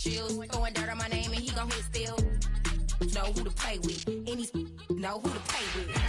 Chills, throwing dirt on my name and he gon' hit still. Know who to play with, and he's know who to play with.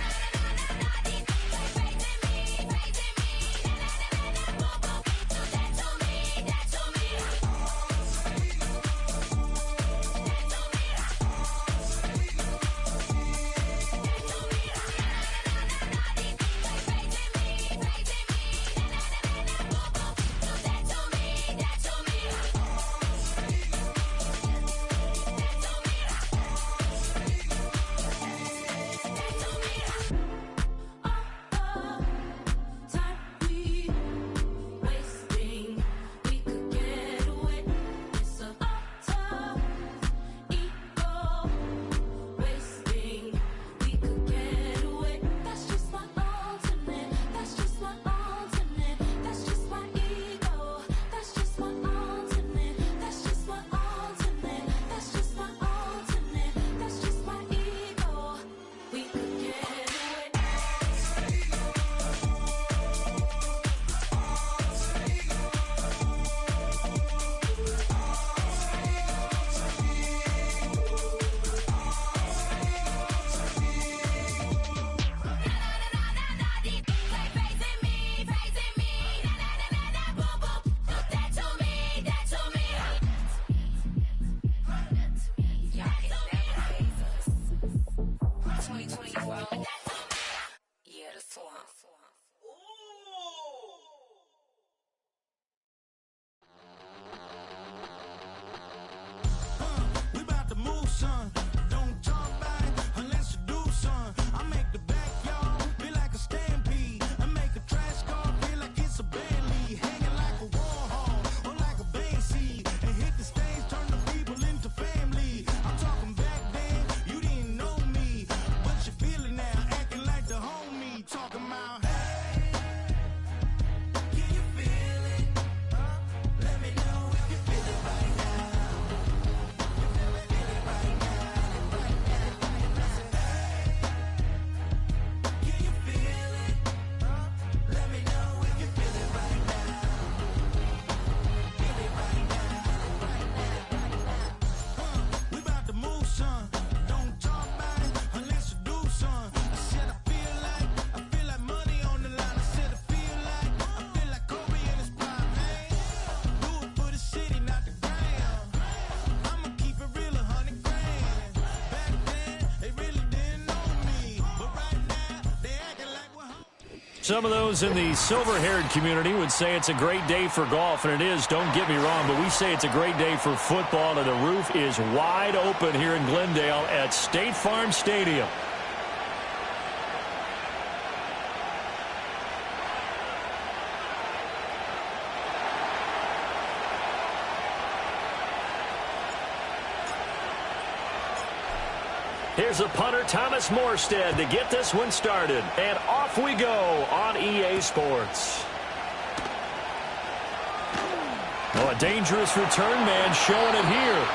Some of those in the silver-haired community would say it's a great day for golf, and it is, don't get me wrong, but we say it's a great day for football, and the roof is wide open here in Glendale at State Farm Stadium. Here's a punter, Thomas Morstead, to get this one started. And off we go on EA Sports. Oh, a dangerous return man showing it here.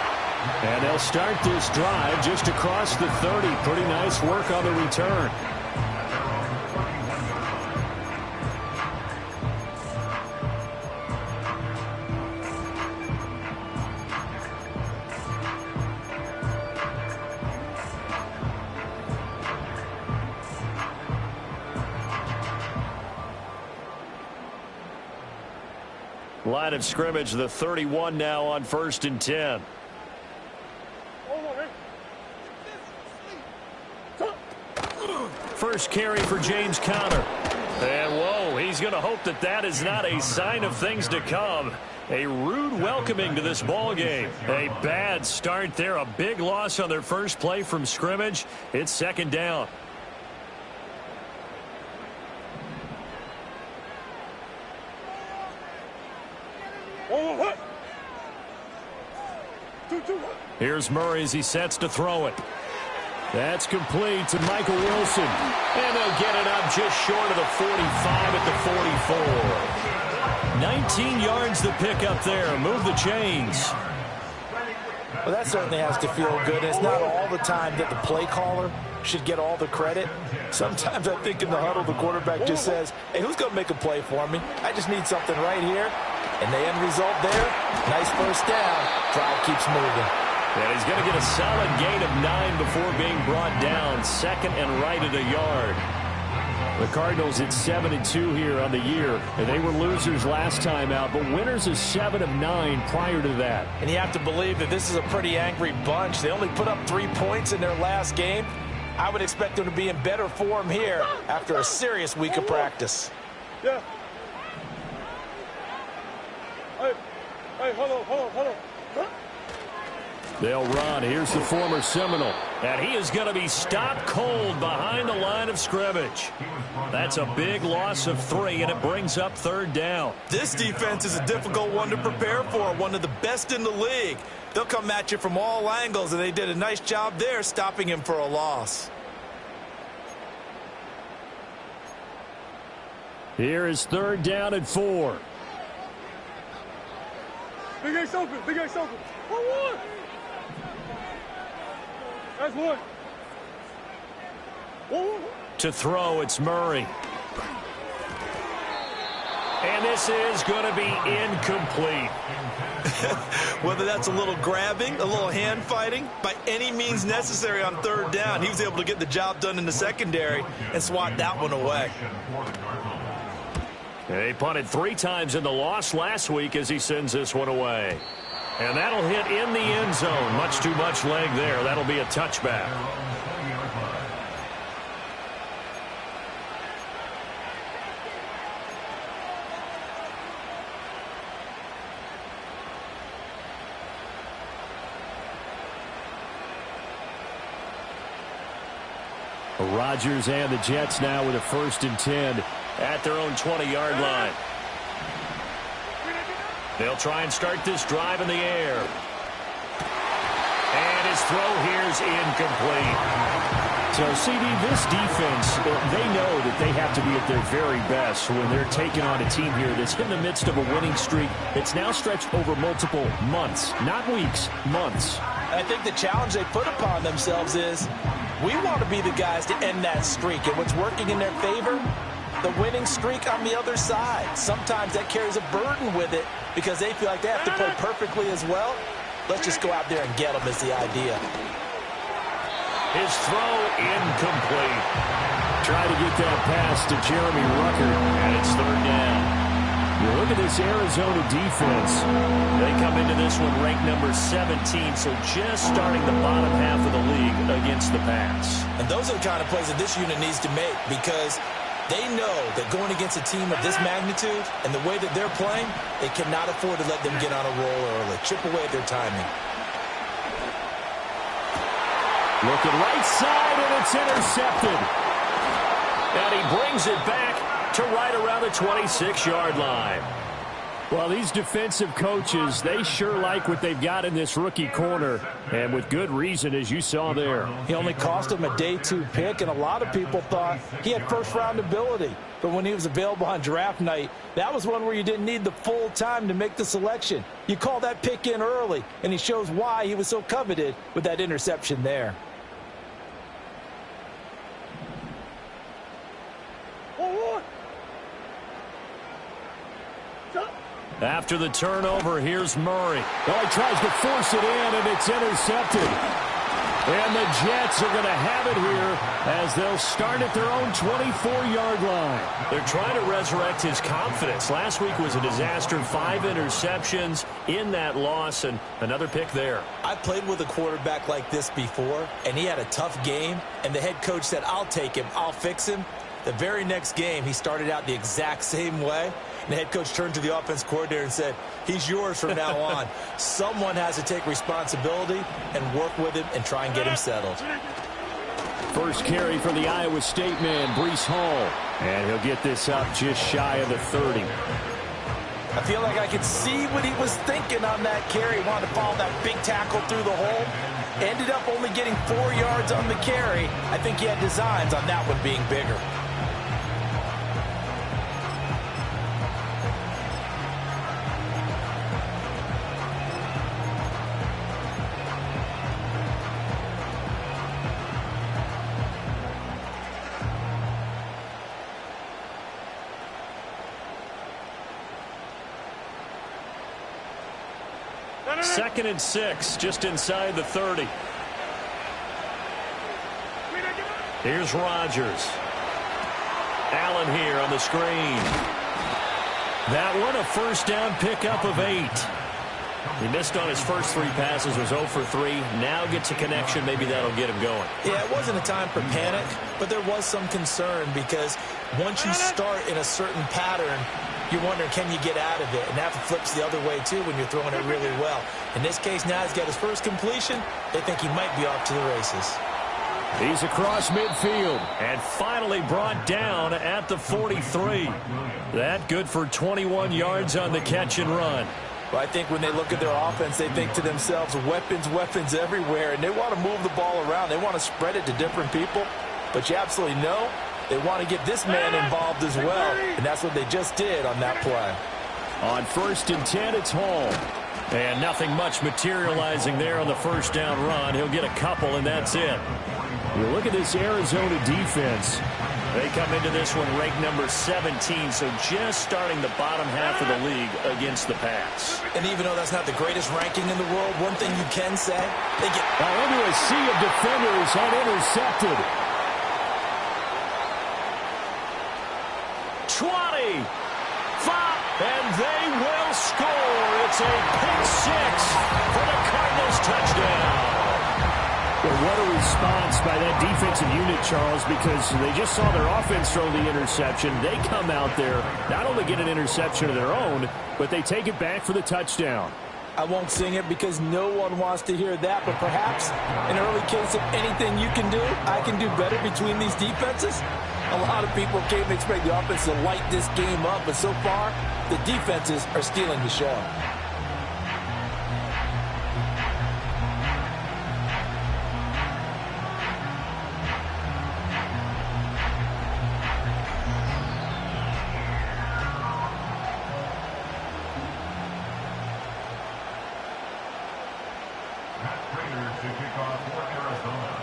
And they'll start this drive just across the 30. Pretty nice work on the return. Line of scrimmage, the 31 now on 1st and 10. First carry for James Conner. And whoa, he's going to hope that that is not a sign of things to come. A rude welcoming to this ball game. A bad start there. A big loss on their first play from scrimmage. It's second down. Here's Murray as he sets to throw it. That's complete to Michael Wilson. And they'll get it up just short of the 45 at the 44. 19 yards the pick up there. Move the chains. Well, that certainly has to feel good. It's not all the time that the play caller should get all the credit. Sometimes I think in the huddle, the quarterback just says, hey, who's going to make a play for me? I just need something right here. And the end result there, nice first down. Drive keeps moving. And he's going to get a solid gain of 9 before being brought down. Second and right at a yard. The Cardinals at 7-2 here on the year. And they were losers last time out, but winners is 7 of 9 prior to that. And you have to believe that this is a pretty angry bunch. They only put up 3 points in their last game. I would expect them to be in better form here after a serious week of practice. Yeah. Hey, hold on. Huh? They'll run. Here's the former Seminole. And he is going to be stopped cold behind the line of scrimmage. That's a big loss of 3, and it brings up 3rd down. This defense is a difficult one to prepare for, one of the best in the league. They'll come at you from all angles, and they did a nice job there stopping him for a loss. Here is 3rd down and 4. Big Ace open. One. That's one. To throw, it's Murray. And this is going to be incomplete. Whether that's a little grabbing, a little hand fighting, by any means necessary on 3rd down, he was able to get the job done in the secondary and swat that one away. He punted 3 times in the loss last week as he sends this one away. And that'll hit in the end zone. Much too much leg there. That'll be a touchback. Rodgers and the Jets now with a 1st and 10 at their own 20-yard line. They'll try and start this drive in the air. And his throw here's incomplete. So, CD, this defense, they know that they have to be at their very best when they're taking on a team here that's in the midst of a winning streak that's now stretched over multiple months, not weeks, months. I think the challenge they put upon themselves is we want to be the guys to end that streak. And what's working in their favor? The winning streak on the other side. Sometimes that carries a burden with it because they feel like they have to play perfectly as well. Let's just go out there and get them is the idea. His throw incomplete. Try to get that pass to Jeremy Rucker, and it's 3rd down. You look at this Arizona defense. They come into this one ranked number 17, so just starting the bottom half of the league against the pass. And those are the kind of plays that this unit needs to make because they know that going against a team of this magnitude and the way that they're playing, they cannot afford to let them get on a roll early. Chip away at their timing. Looking right side, and it's intercepted. And he brings it back to right around the 26-yard line. Well, these defensive coaches, they sure like what they've got in this rookie corner, and with good reason, as you saw there. He only cost him a day 2 pick, and a lot of people thought he had first-round ability. But when he was available on draft night, that was one where you didn't need the full time to make the selection. You call that pick in early, and he shows why he was so coveted with that interception there. After the turnover, here's Murray. Well, he tries to force it in, and it's intercepted. And the Jets are going to have it here as they'll start at their own 24-yard line. They're trying to resurrect his confidence. Last week was a disaster. 5 interceptions in that loss, and another pick there. I played with a quarterback like this before, and he had a tough game, and the head coach said, I'll take him, I'll fix him. The very next game, he started out the exact same way. And the head coach turned to the offense coordinator and said, he's yours from now on. Someone has to take responsibility and work with him and try and get him settled. First carry for the Iowa State man, Breece Hall. And he'll get this up just shy of the 30. I feel like I could see what he was thinking on that carry. He wanted to follow that big tackle through the hole. Ended up only getting 4 yards on the carry. I think he had designs on that one being bigger. 2nd and 6, just inside the 30. Here's Rodgers. Allen here on the screen. That one, a first down pickup of 8. He missed on his first 3 passes, was 0 for 3. Now gets a connection. Maybe that'll get him going. Yeah, it wasn't a time for panic, but there was some concern because once you start in a certain pattern, you're wondering, can you get out of it? And that flips the other way, too, when you're throwing it really well. In this case, now he's got his first completion. They think he might be off to the races. He's across midfield and finally brought down at the 43. That good for 21 yards on the catch and run. Well, I think when they look at their offense, they think to themselves, weapons, weapons everywhere, and they want to move the ball around. They want to spread it to different people, but you absolutely know they want to get this man involved as well, and that's what they just did on that play. On 1st and 10, it's Hall. And nothing much materializing there on the first down run. He'll get a couple, and that's it. You look at this Arizona defense. They come into this one ranked number 17, so just starting the bottom half of the league against the pass. And even though that's not the greatest ranking in the world, one thing you can say, they get into a sea of defenders and intercepted. 20, 5, and they will score. It's a pick 6 for the Cardinals touchdown. Well, what a response by that defensive unit, Charles, because they just saw their offense throw the interception. They come out there, not only get an interception of their own, but they take it back for the touchdown. I won't sing it because no one wants to hear that, but perhaps in early case of anything you can do, I can do better between these defenses. A lot of people came to expect the offense to light this game up, but so far, the defenses are stealing the show.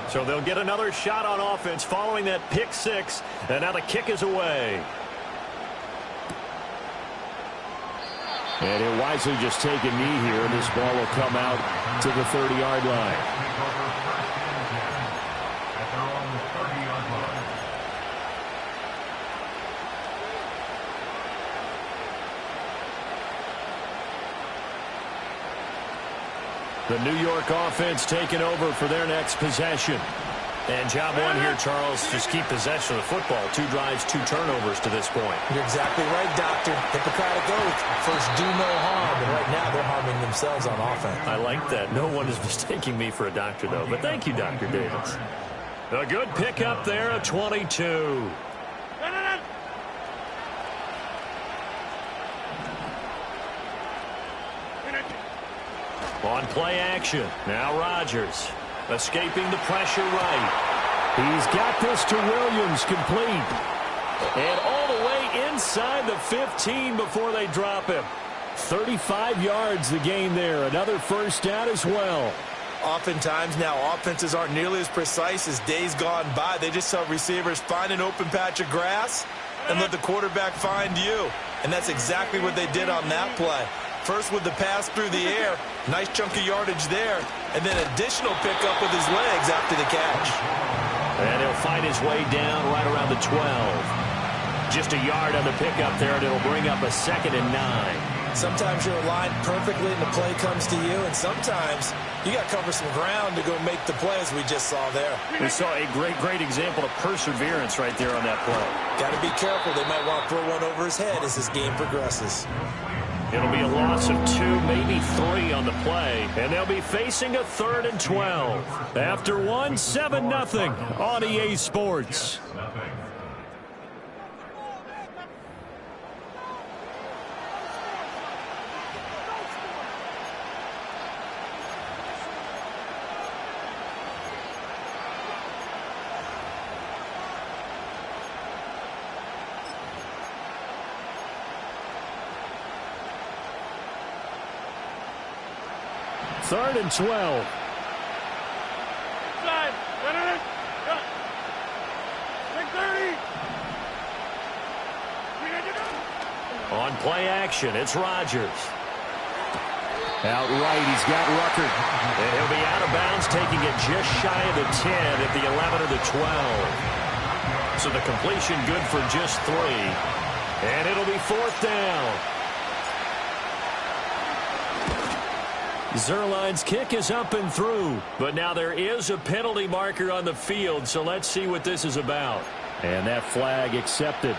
So they'll get another shot on offense following that pick 6, and now the kick is away. And he'll wisely just take a knee here, and this ball will come out to the 30-yard line. The New York offense taking over for their next possession. And job one here, Charles, just keep possession of the football. 2 drives, 2 turnovers to this point. You're exactly right, Doctor. Hippocratic oath. First, do no harm. And right now, they're harming themselves on offense. I like that. No one is mistaking me for a doctor, though. But thank you, Dr. Davis. A good pickup there, a 22. On play action, now Rodgers escaping the pressure right. He's got this to Williams, complete. And all the way inside the 15 before they drop him. 35 yards the gain there. Another first down as well. Oftentimes now offenses aren't nearly as precise as days gone by. They just tell receivers, find an open patch of grass and let the quarterback find you. And that's exactly what they did on that play. First with the pass through the air, nice chunk of yardage there, and then additional pickup with his legs after the catch. And he'll find his way down right around the 12. Just a yard on the pickup there, and it'll bring up a 2nd and 9. Sometimes you're aligned perfectly and the play comes to you, and sometimes you got to cover some ground to go make the play, as we just saw there. We saw a great example of perseverance right there on that play. Got to be careful. They might want to throw one over his head as this game progresses. It'll be a loss of 2, maybe 3 on the play, and they'll be facing a 3rd and 12. After 1, 7-0 on EA Sports. Third and 12. On play action, it's Rodgers. Out right, he's got Rucker. And he'll be out of bounds, taking it just shy of the 10 at the 11 or the 12. So the completion good for just 3. And it'll be 4th down. Zerline's kick is up and through. But now there is a penalty marker on the field, so let's see what this is about. And that flag accepted.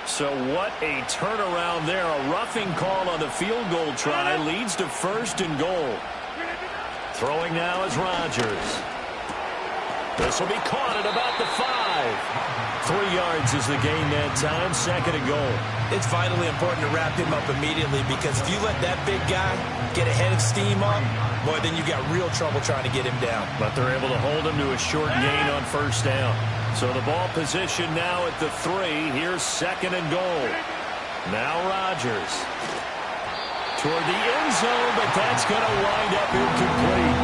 So what a turnaround there. A roughing call on the field goal try leads to 1st and goal. Throwing now is Rodgers. This will be caught at about the 5. 3 yards is the gain that time. 2nd and goal. It's vitally important to wrap him up immediately, because if you let that big guy get a head of steam up, boy, then you got real trouble trying to get him down. But they're able to hold him to a short gain on 1st down. So the ball position now at the 3. Here's 2nd and goal. Now Rodgers. Toward the end zone, but that's going to wind up incomplete.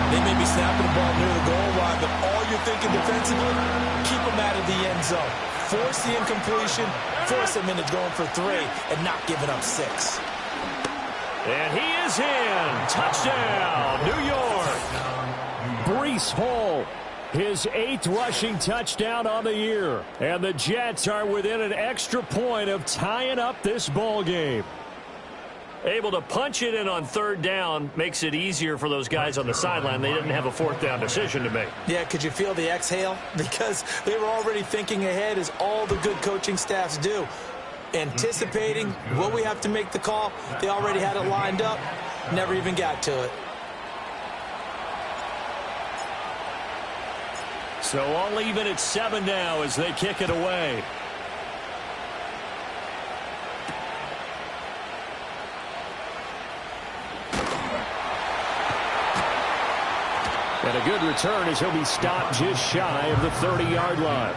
They may be snapping the ball near the goal line, but all you're thinking defensively, keep them out of the end zone. Force the incompletion, force them into going for 3, and not giving up 6. And he is in. Touchdown, New York. Breece Hall, his 8th rushing touchdown on the year. And the Jets are within an extra point of tying up this ball game. Able to punch it in on 3rd down makes it easier for those guys on the sideline. They didn't have a 4th down decision to make. Yeah, could you feel the exhale? Because they were already thinking ahead, as all the good coaching staffs do. Anticipating, will we have to make the call? They already had it lined up. Never even got to it. So all even at 7 now as they kick it away. And a good return as he'll be stopped just shy of the 30-yard line.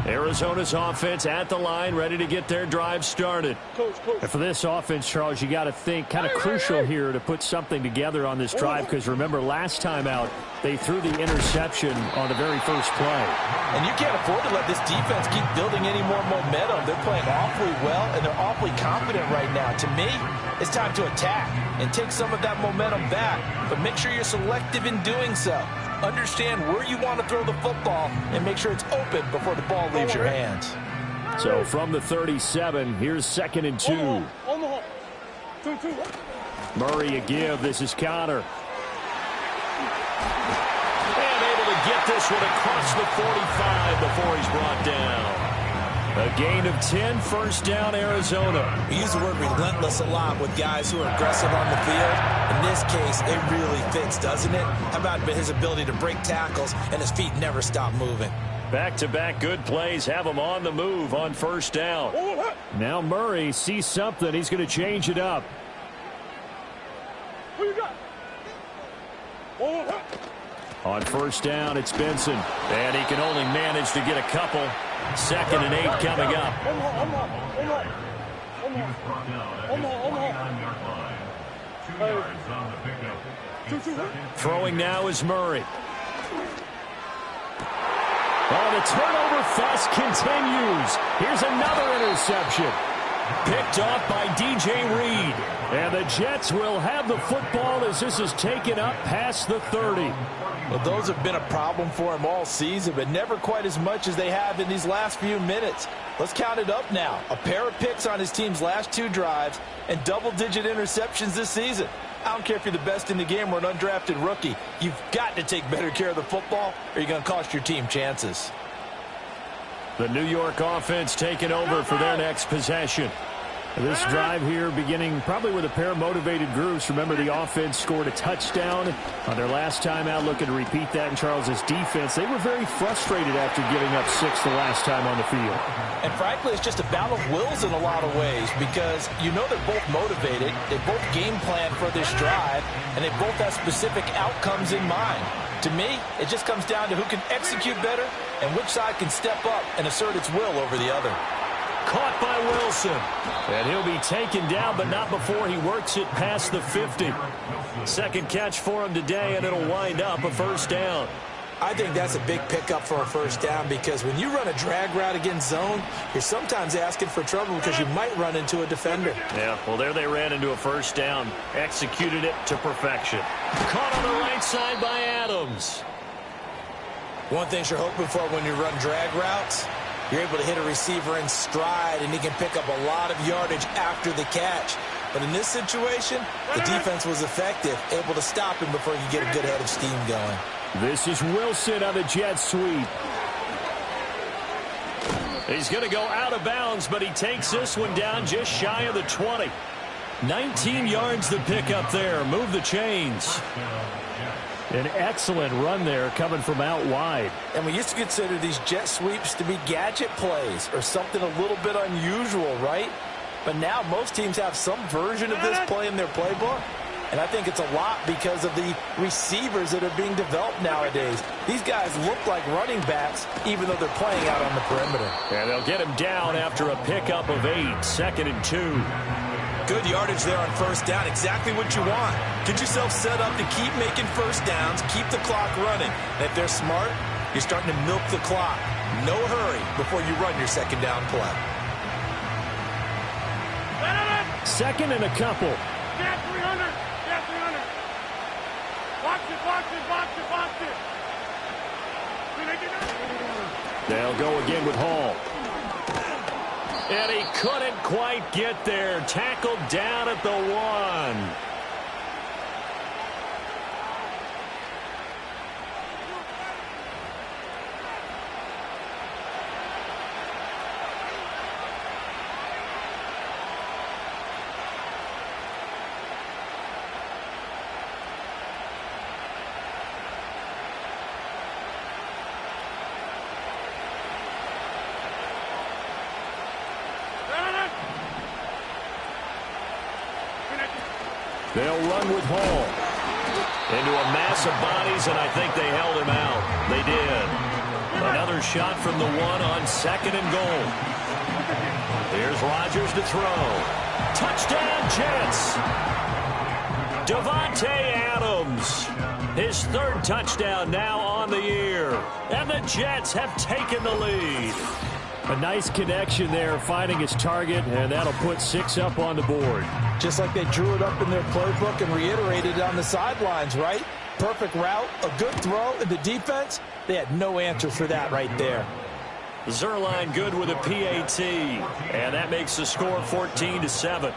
Arizona's offense at the line, ready to get their drive started. And for this offense, Charles, you got to think kind of crucial here to put something together on this drive, because remember, last time out, they threw the interception on the very first play. And you can't afford to let this defense keep building any more momentum. They're playing awfully well, and they're awfully confident right now. To me, it's time to attack and take some of that momentum back, but make sure you're selective in doing so. Understand where you want to throw the football and make sure it's open before the ball leaves your hands. So from the 37, here's 2nd and 2. On the hop. 2. Murray a give. This is Connor. And able to get this one across the 45 before he's brought down. A gain of 10, 1st down, Arizona. We use the word relentless a lot with guys who are aggressive on the field. In this case, it really fits, doesn't it? How about his ability to break tackles and his feet never stop moving? Back-to-back good plays have him on the move on 1st down. Now Murray sees something. He's going to change it up. Who you got? On 1st down, it's Benson. And he can only manage to get a couple. 2nd and 8 coming up. Throwing now is Murray. Oh, the turnover fest continues. Here's another interception. Picked off by DJ Reed. And the Jets will have the football as this is taken up past the 30. Well, those have been a problem for him all season, but never quite as much as they have in these last few minutes. Let's count it up now. A pair of picks on his team's last 2 drives and double-digit interceptions this season. I don't care if you're the best in the game or an undrafted rookie. You've got to take better care of the football or you're going to cost your team chances. The New York offense taking over for their next possession. This drive here beginning probably with a pair of motivated groups. Remember, the offense scored a touchdown on their last time out, looking to repeat that in Charles's defense. They were very frustrated after giving up 6 the last time on the field. And frankly, it's just a battle of wills in a lot of ways, because you know they're both motivated, they both game plan for this drive, and they both have specific outcomes in mind. To me, it just comes down to who can execute better and which side can step up and assert its will over the other. Caught by Wilson. And he'll be taken down, but not before he works it past the 50. Second catch for him today, and it'll wind up a 1st down. I think that's a big pickup for a first down because when you run a drag route against zone, you're sometimes asking for trouble because you might run into a defender. Yeah, well, there they ran into a first down. Executed it to perfection. Caught on the right side by Adams. One thing you're hoping for when you run drag routes, you're able to hit a receiver in stride, and he can pick up a lot of yardage after the catch. But in this situation, the defense was effective, able to stop him before you get a good head of steam going. This is Wilson on the jet sweep. He's going to go out of bounds, but he takes this one down just shy of the 20. 19 yards to pick up there. Move the chains. An excellent run there coming from out wide. And we used to consider these jet sweeps to be gadget plays or something a little bit unusual, right? But now most teams have some version of this play in their playbook. And I think it's a lot because of the receivers that are being developed nowadays. These guys look like running backs, even though they're playing out on the perimeter. And they'll get him down after a pickup of 8, 2nd and 2. Good yardage there on first down, exactly what you want. Get yourself set up to keep making first downs, keep the clock running. And if they're smart, you're starting to milk the clock. No hurry before you run your second down play. 2nd and a couple. Get 300. Get 300. Watch it, watch it, watch it, watch it. They'll go again with Hall. And he couldn't quite get there. Tackled down at the 1. They'll run with Hall. Into a mass of bodies, and I think they held him out. They did. Another shot from the 1 on 2nd and goal. Here's Rodgers to throw. Touchdown, Jets. Davante Adams. His 3rd touchdown now on the year. And the Jets have taken the lead. A nice connection there, finding his target, and that'll put 6 up on the board. Just like they drew it up in their playbook and reiterated it on the sidelines, right? Perfect route, a good throw, and the defense, they had no answer for that right there. Zerline good with a PAT, and that makes the score 14-7.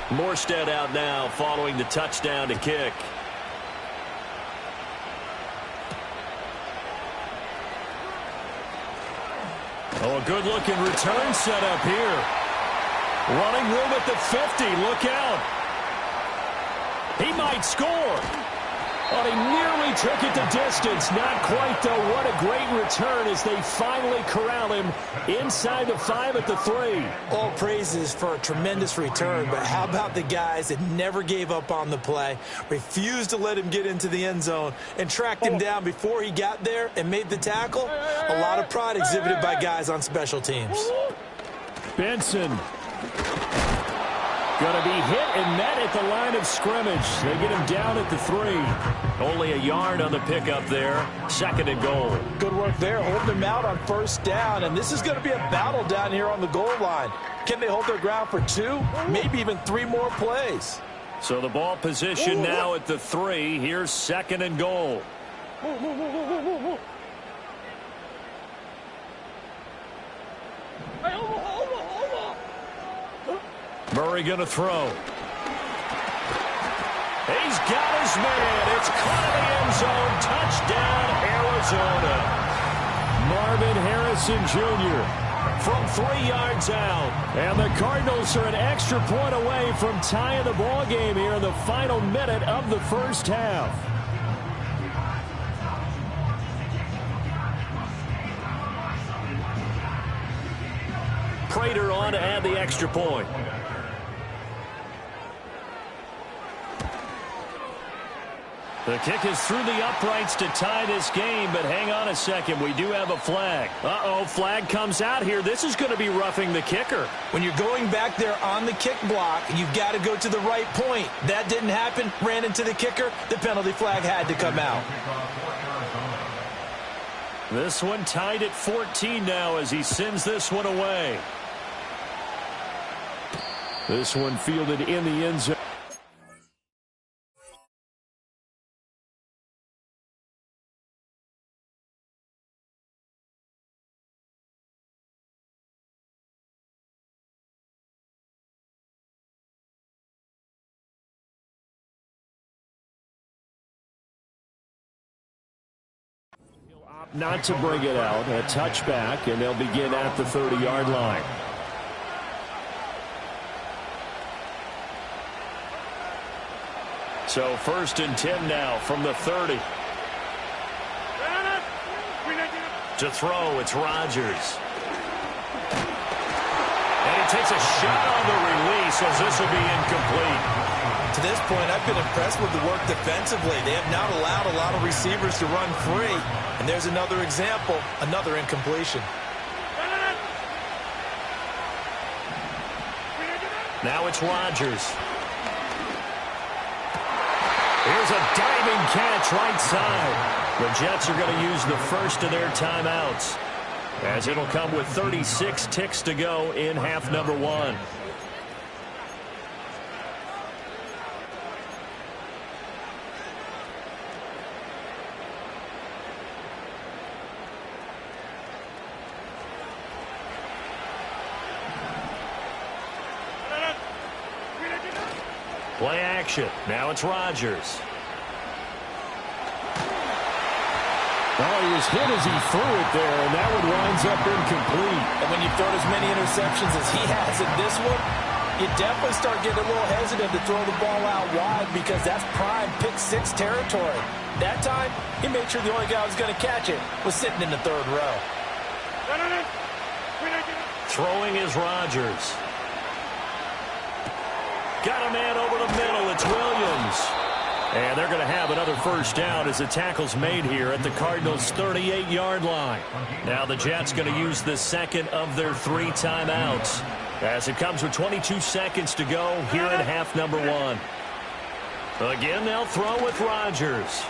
Morstead out now following the touchdown to kick. Oh, a good-looking return set up here. Running room at the 50. Look out. He might score. But he nearly took it the distance. Not quite, though. What a great return as they finally corral him inside the 5 at the 3. All praises for a tremendous return, but how about the guys that never gave up on the play, refused to let him get into the end zone, and tracked him down before he got there and made the tackle? A lot of pride exhibited by guys on special teams. Benson. Going to be hit and met at the line of scrimmage. They get him down at the 3. Only a yard on the pickup there. 2nd and goal. Good work there, holding him out on first down. And this is going to be a battle down here on the goal line. Can they hold their ground for 2, maybe even 3 more plays? So the ball position now at the 3. Here's 2nd and goal. Murray going to throw. He's got his man. It's caught in the end zone. Touchdown, Arizona. Marvin Harrison Jr. from 3 yards out. And the Cardinals are an extra point away from tying the ball game here in the final minute of the first half. Prater on to add the extra point. The kick is through the uprights to tie this game, but hang on a second. We do have a flag. Uh-oh, flag comes out here. This is going to be roughing the kicker. When you're going back there on the kick block, you've got to go to the right point. That didn't happen. Ran into the kicker. The penalty flag had to come out. This one tied at 14 now as he sends this one away. This one fielded in the end zone. Not to bring it out. A touchback, and they'll begin at the 30-yard line. So 1st and 10 now from the 30. To throw, it's Rodgers. And he takes a shot on the release as this will be incomplete. To this point, I've been impressed with the work defensively. They have not allowed a lot of receivers to run free. And there's another example, another incompletion. Now it's Rodgers. Here's a diving catch right side. The Jets are going to use the first of their timeouts, as it'll come with 36 ticks to go in half number 1. Play action. Now it's Rodgers. Oh, he was hit as he threw it there, and that one winds up incomplete. And when you throw as many interceptions as he has in this one, you definitely start getting a little hesitant to throw the ball out wide because that's prime pick 6 territory. That time, he made sure the only guy who was going to catch it was sitting in the 3rd row. Throwing is Rodgers. Got a man over the middle. It's Williams. And they're going to have another first down as the tackle's made here at the Cardinals' 38-yard line. Now the Jets going to use the second of their 3 timeouts, as it comes with 22 seconds to go here in half number 1. Again, they'll throw with Rodgers.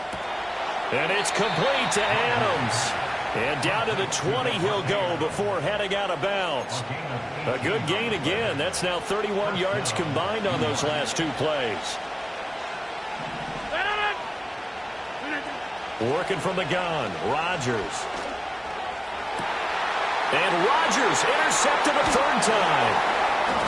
And it's complete to Adams. And down to the 20 he'll go before heading out of bounds. A good gain again. That's now 31 yards combined on those last 2 plays. Working from the gun, Rodgers. And Rodgers intercepted a 3rd time.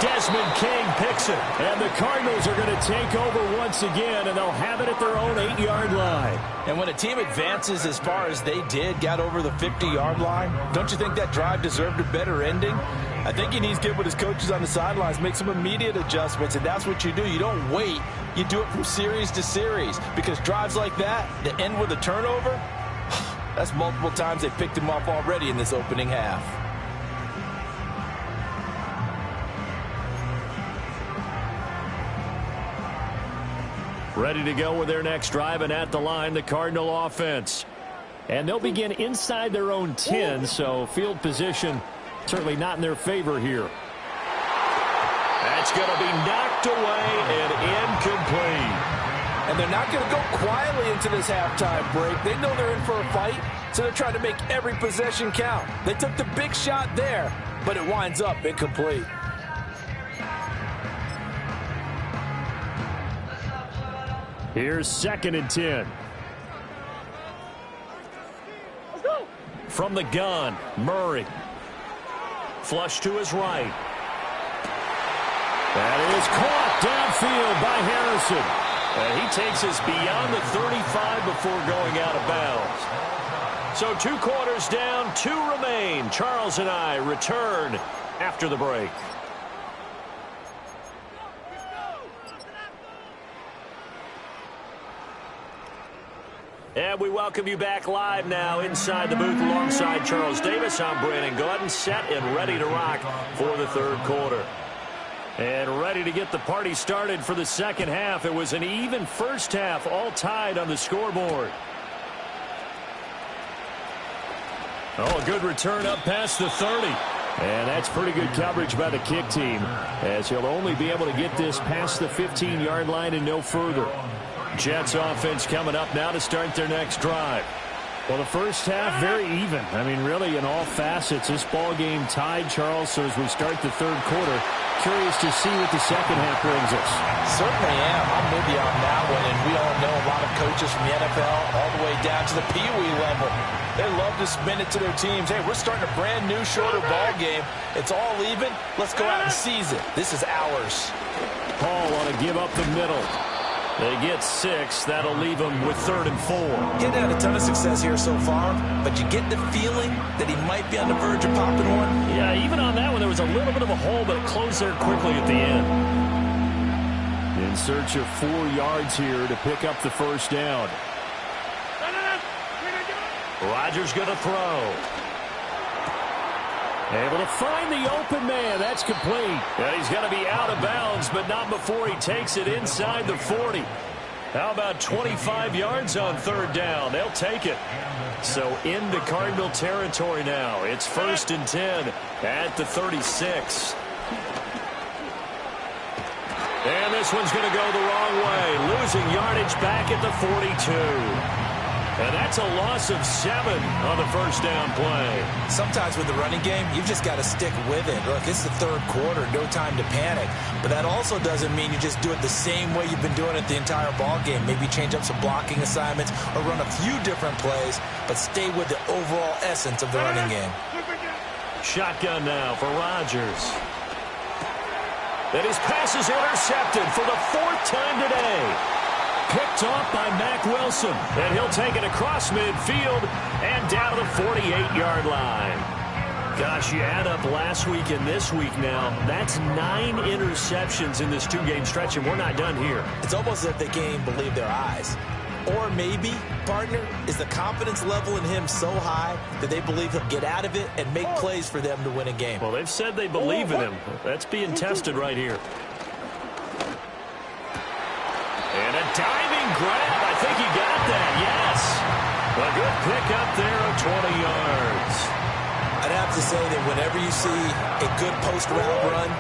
Desmond King picks it. And the Cardinals are going to take over once again, and they'll have it at their own 8-yard line. And when a team advances as far as they did, got over the 50-yard line, don't you think that drive deserved a better ending? I think he needs to get with his coaches on the sidelines, make some immediate adjustments, and that's what you do. You don't wait. You do it from series to series, because drives like that end with a turnover, that's multiple times they picked him off already in this opening half. Ready to go with their next drive, and at the line, the Cardinal offense. And they'll begin inside their own 10, so field position certainly not in their favor here. That's going to be knocked away and incomplete. And they're not going to go quietly into this halftime break. They know they're in for a fight, so they're trying to make every possession count. They took the big shot there, but it winds up incomplete. Here's 2nd and 10. From the gun, Murray. Flush to his right. That is caught downfield by Harrison. And he takes us beyond the 35 before going out of bounds. So 2 quarters down, 2 remain. Charles and I return after the break. And we welcome you back live now inside the booth alongside Charles Davis. I'm Brandon Gordon, set and ready to rock for the 3rd quarter. And ready to get the party started for the second half. It was an even first half, all tied on the scoreboard. Oh, a good return up past the 30. And that's pretty good coverage by the kick team, as he'll only be able to get this past the 15-yard line and no further. Jets offense coming up now to start their next drive. Well, the first half, very even. I mean, really, in all facets, this ball game tied, Charles. So as we start the third quarter, curious to see what the second half brings us. Certainly am. I'm with you on that one. And we all know a lot of coaches from the NFL all the way down to the Pee Wee level. They love to spin it to their teams. Hey, we're starting a brand new, shorter ball game. It's all even. Let's go out and seize it. This is ours. Paul want to give up the middle. They get 6. That'll leave them with 3rd and 4. He hasn't had a ton of success here so far, but you get the feeling that he might be on the verge of popping one. Yeah, even on that one, there was a little bit of a hole, but it closed there quickly at the end. In search of 4 yards here to pick up the first down. Rodgers going to throw. Able to find the open man. That's complete. And he's going to be out of bounds, but not before he takes it inside the 40. How about 25 yards on 3rd down? They'll take it. So into Cardinal territory now. It's 1st and 10 at the 36. And this one's going to go the wrong way. Losing yardage back at the 42. And that's a loss of 7 on the first down play. Sometimes with the running game, you've just got to stick with it. Look, it's the third quarter, no time to panic. But that also doesn't mean you just do it the same way you've been doing it the entire ball game. Maybe change up some blocking assignments or run a few different plays, but stay with the overall essence of the running game. Shotgun now for Rodgers. And his pass is intercepted for the 4th time today. Picked off by Mack Wilson, and he'll take it across midfield and down to the 48-yard line. Gosh, you add up last week and this week now, that's 9 interceptions in this 2-game stretch, and we're not done here. It's almost as if they can't even believe their eyes. Or maybe, partner, is the confidence level in him so high that they believe he'll get out of it and make plays for them to win a game. Well, they've said they believe in him. That's being tested right here. And a diving grab. I think he got that, yes. A good pickup there of 20 yards. I'd have to say that whenever you see a good post-route run,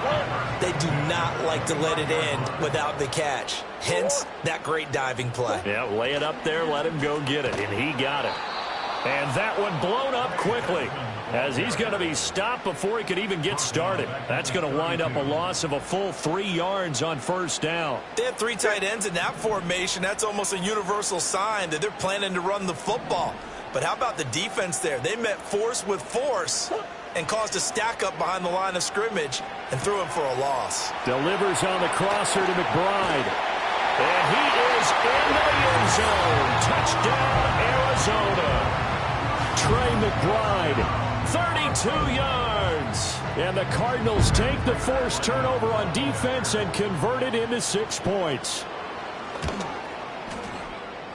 they do not like to let it end without the catch. Hence, that great diving play. Yeah, lay it up there, let him go get it, and he got it. And that one blown up quickly, as he's going to be stopped before he could even get started. That's going to wind up a loss of a full 3 yards on 1st down. They have 3 tight ends in that formation. That's almost a universal sign that they're planning to run the football. But how about the defense there? They met force with force and caused a stack up behind the line of scrimmage and threw him for a loss. Delivers on the crosser to McBride. And he is in the end zone. Touchdown, Arizona. Trey McBride, 32 yards. And the Cardinals take the forced turnover on defense and convert it into 6 points.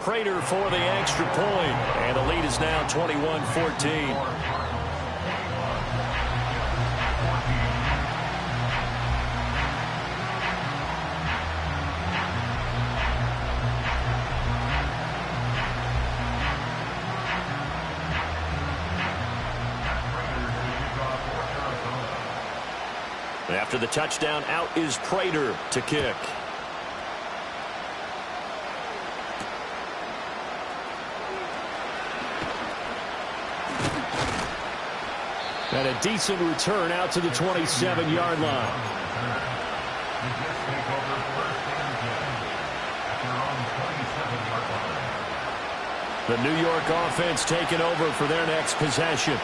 Prater for the extra point. And the lead is now 21-14. After the touchdown, out is Prater to kick. And a decent return out to the 27-yard line. The New York offense taking over for their next possession.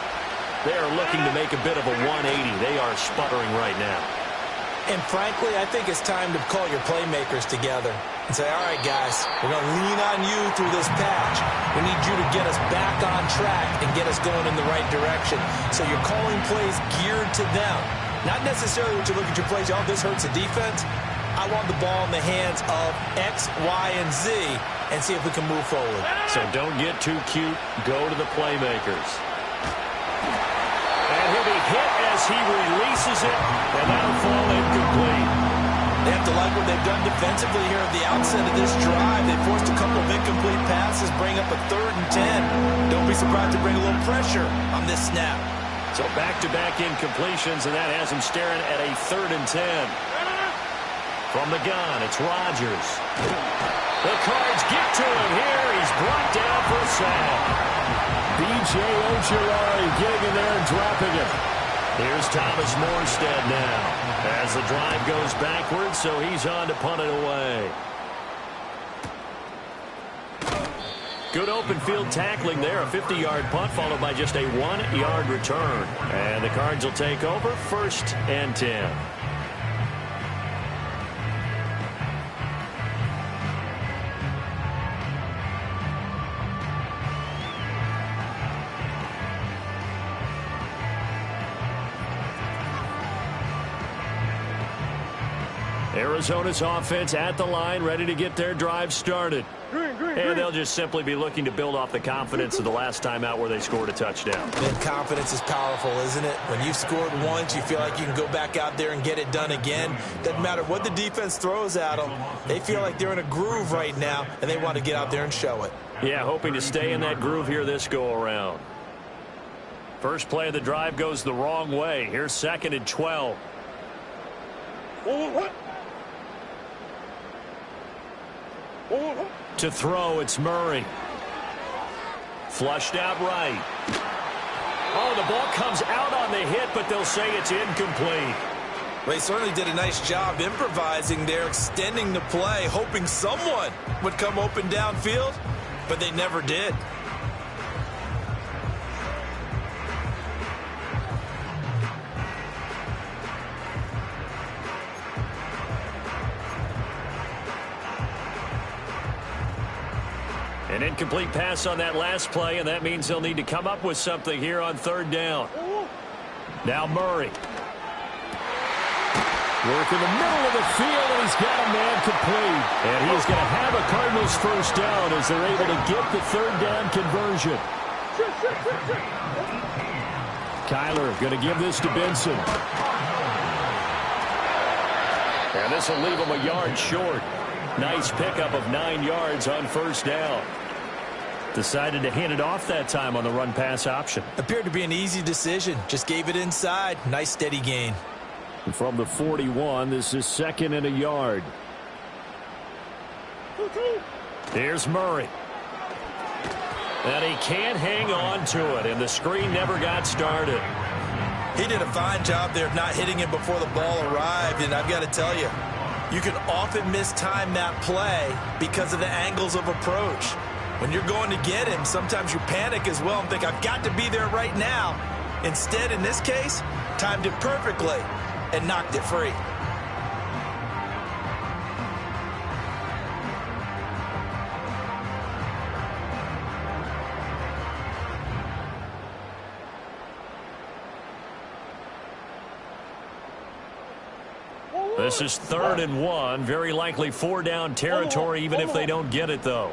They are looking to make a bit of a 180. They are sputtering right now. And frankly, I think it's time to call your playmakers together and say, all right, guys, we're going to lean on you through this patch. We need you to get us back on track and get us going in the right direction. So you're calling plays geared to them. Not necessarily when you look at your plays, oh, this hurts the defense. I want the ball in the hands of X, Y, and Z and see if we can move forward. So don't get too cute. Go to the playmakers. And he'll be hit as he releases it, and that'll fall incomplete. They have to like what they've done defensively here at the outset of this drive. They forced a couple of incomplete passes, bring up a 3rd and 10. Don't be surprised to bring a little pressure on this snap. So back-to-back incompletions, and that has him staring at a 3rd and 10. From the gun, it's Rodgers. The Cards get to him here. He's brought down for a sack. B.J. Ojulari getting in there and dropping it. Here's Thomas Morstead now as the drive goes backwards, so he's on to punt it away. Good open field tackling there. A 50-yard punt followed by just a 1-yard return. And the Cards will take over 1st and 10. Arizona's offense at the line, ready to get their drive started. And they'll just simply be looking to build off the confidence of the last time out where they scored a touchdown. And confidence is powerful, isn't it? When you've scored once, you feel like you can go back out there and get it done again. Doesn't matter what the defense throws at them. They feel like they're in a groove right now, and they want to get out there and show it. Yeah, hoping to stay in that groove here this go-around. First play of the drive goes the wrong way. Here's 2nd and 12. To throw, it's Murray. Flushed out right. Oh, the ball comes out on the hit, but they'll say it's incomplete. Well, he certainly did a nice job improvising there, extending the play, hoping someone would come open downfield, but they never did. An incomplete pass on that last play, and that means they'll need to come up with something here on 3rd down. Now Murray. Work in the middle of the field, and he's got a man complete. And he's going to have a Cardinals 1st down as they're able to get the 3rd down conversion. Kyler going to give this to Benson. And this will leave him a yard short. Nice pickup of 9 yards on 1st down. Decided to hand it off that time on the run-pass option. Appeared to be an easy decision. Just gave it inside. Nice steady gain. And from the 41, this is 2nd and a yard. Here's Murray. And he can't hang on to it, and the screen never got started. He did a fine job there of not hitting him before the ball arrived, and I've got to tell you, you can often mistime that play because of the angles of approach. When you're going to get him, sometimes you panic as well and think, I've got to be there right now. Instead, in this case, timed it perfectly and knocked it free. This is 3rd and 1. Very likely 4-down territory, even if they don't get it, though.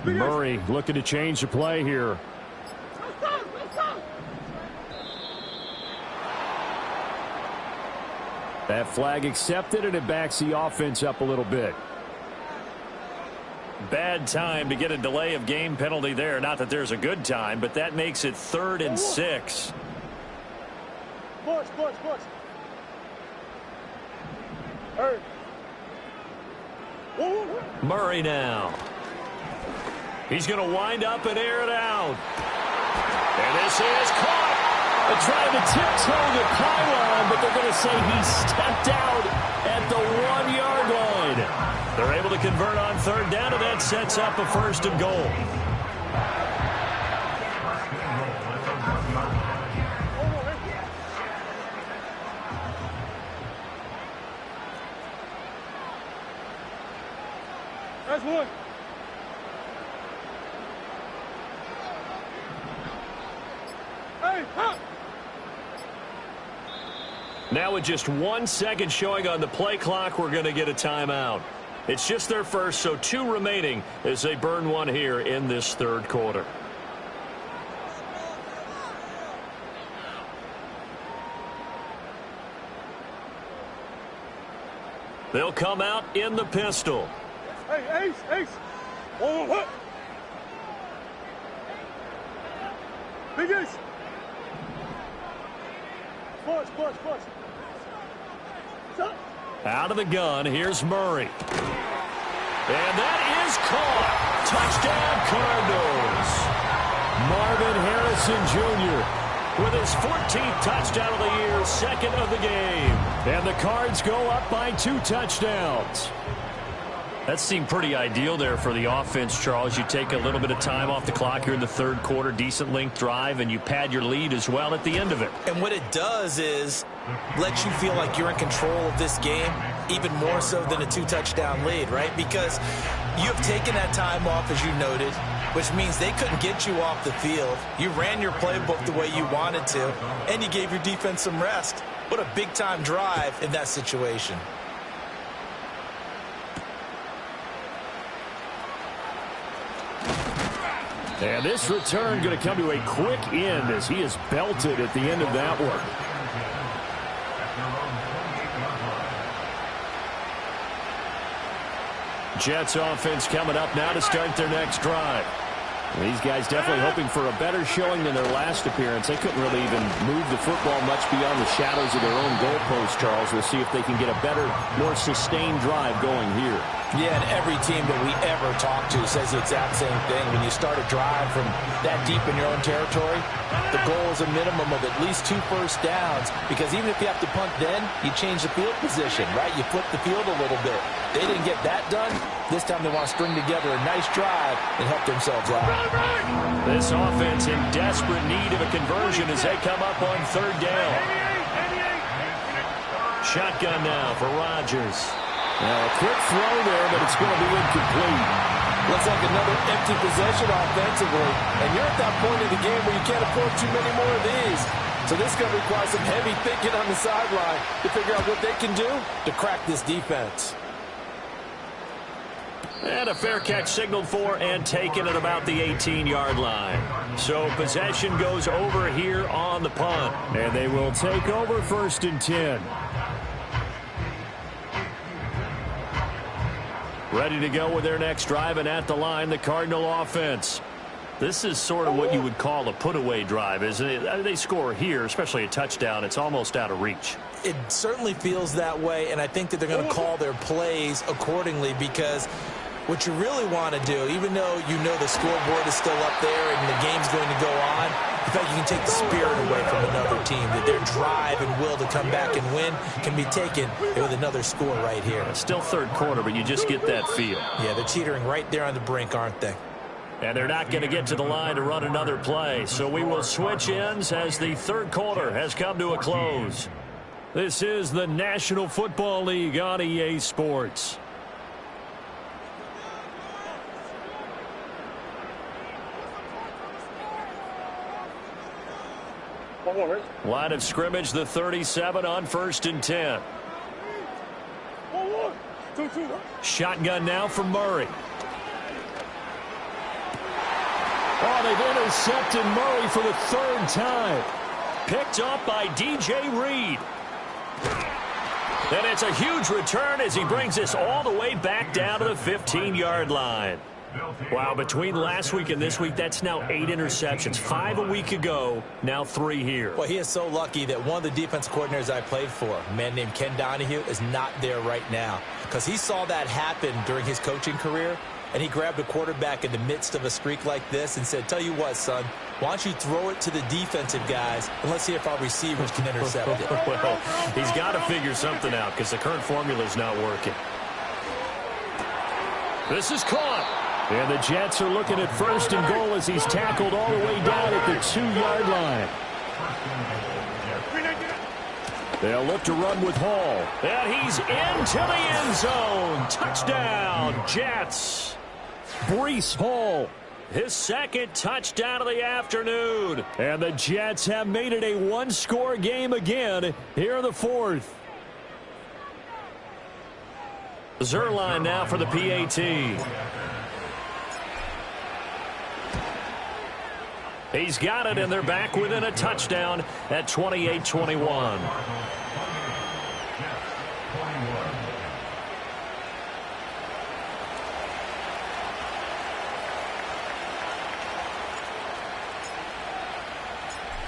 Murray looking to change the play here. That flag accepted, and it backs the offense up a little bit. Bad time to get a delay of game penalty there. Not that there's a good time, but that makes it 3rd and 6. Push. Hey. Murray now. He's going to wind up and air it out. And this is caught. They're trying to tiptoe the pylon, but they're going to say he stepped out at the 1-yard line. They're able to convert on 3rd down, and that sets up a 1st and goal. That's one. Hey, hop. Now with just 1 second showing on the play clock, we're going to get a timeout. It's just their first, so 2 remaining as they burn one here in this 3rd quarter. They'll come out in the pistol. Hey, Ace, Ace. Whoa, what? Big Ace. Push. Stop. Out of the gun, here's Murray. And that is caught. Touchdown, Cardinals. Marvin Harrison Jr. with his 14th touchdown of the year, second of the game. And the Cards go up by 2 touchdowns. That seemed pretty ideal there for the offense, Charles. You take a little bit of time off the clock here in the third quarter, decent length drive, and you pad your lead as well at the end of it. And what it does is let you feel like you're in control of this game, even more so than a 2-touchdown lead, right? Because you have taken that time off, as you noted, which means they couldn't get you off the field. You ran your playbook the way you wanted to, and you gave your defense some rest. What a big-time drive in that situation. And this return going to come to a quick end as he is belted at the end of that one. Jets offense coming up now to start their next drive. These guys definitely hoping for a better showing than their last appearance. They couldn't really even move the football much beyond the shadows of their own goalpost, Charles. We'll see if they can get a better, more sustained drive going here. Yeah, and every team that we ever talk to says the exact same thing. When you start a drive from that deep in your own territory, the goal is a minimum of at least 2 first downs, because even if you have to punt then, you change the field position, right? You flip the field a little bit. They didn't get that done. This time they want to string together a nice drive and help themselves out. This offense in desperate need of a conversion as they come up on third down. Shotgun now for Rodgers. Now a quick throw there, but it's going to be incomplete. Looks like another empty possession offensively. And you're at that point in the game where you can't afford too many more of these. So this is going to require some heavy thinking on the sideline to figure out what they can do to crack this defense. And a fair catch signaled for and taken at about the 18-yard line. So possession goes over here on the punt. And they will take over 1st and 10. Ready to go with their next drive, and at the line, the Cardinal offense. This is sort of what you would call a put-away drive, isn't it? They score here, especially a touchdown. It's almost out of reach. It certainly feels that way, and I think that they're going to call their plays accordingly, because what you really want to do, even though you know the scoreboard is still up there and the game's going to go on, in fact, you can take the spirit away from another team, that their drive and will to come back and win can be taken with another score right here. It's still third quarter, but you just get that feel. Yeah, they're teetering right there on the brink, aren't they? And they're not going to get to the line to run another play, so we will switch ends as the third quarter has come to a close. This is the National Football League on EA Sports. Line of scrimmage, the 37 on 1st and 10. Shotgun now for Murray. Oh, they've intercepted Murray for the 3rd time. Picked up by DJ Reed. And it's a huge return as he brings us all the way back down to the 15-yard line. Wow, between last week and this week, that's now 8 interceptions. 5 a week ago, now 3 here. Well, he is so lucky that one of the defense coordinators I played for, a man named Ken Donahue, is not there right now, because he saw that happen during his coaching career, and he grabbed a quarterback in the midst of a streak like this and said, tell you what, son, why don't you throw it to the defensive guys, and let's see if our receivers can intercept it. Well, he's got to figure something out because the current formula is not working. This is caught. And the Jets are looking at 1st and goal as he's tackled all the way down at the 2-yard line. They'll look to run with Hall. And he's into the end zone. Touchdown, Jets. Breece Hall, his 2nd touchdown of the afternoon. And the Jets have made it a 1-score game again here in the 4th. Zerline now for the PAT. He's got it, and they're back within a touchdown at 28-21.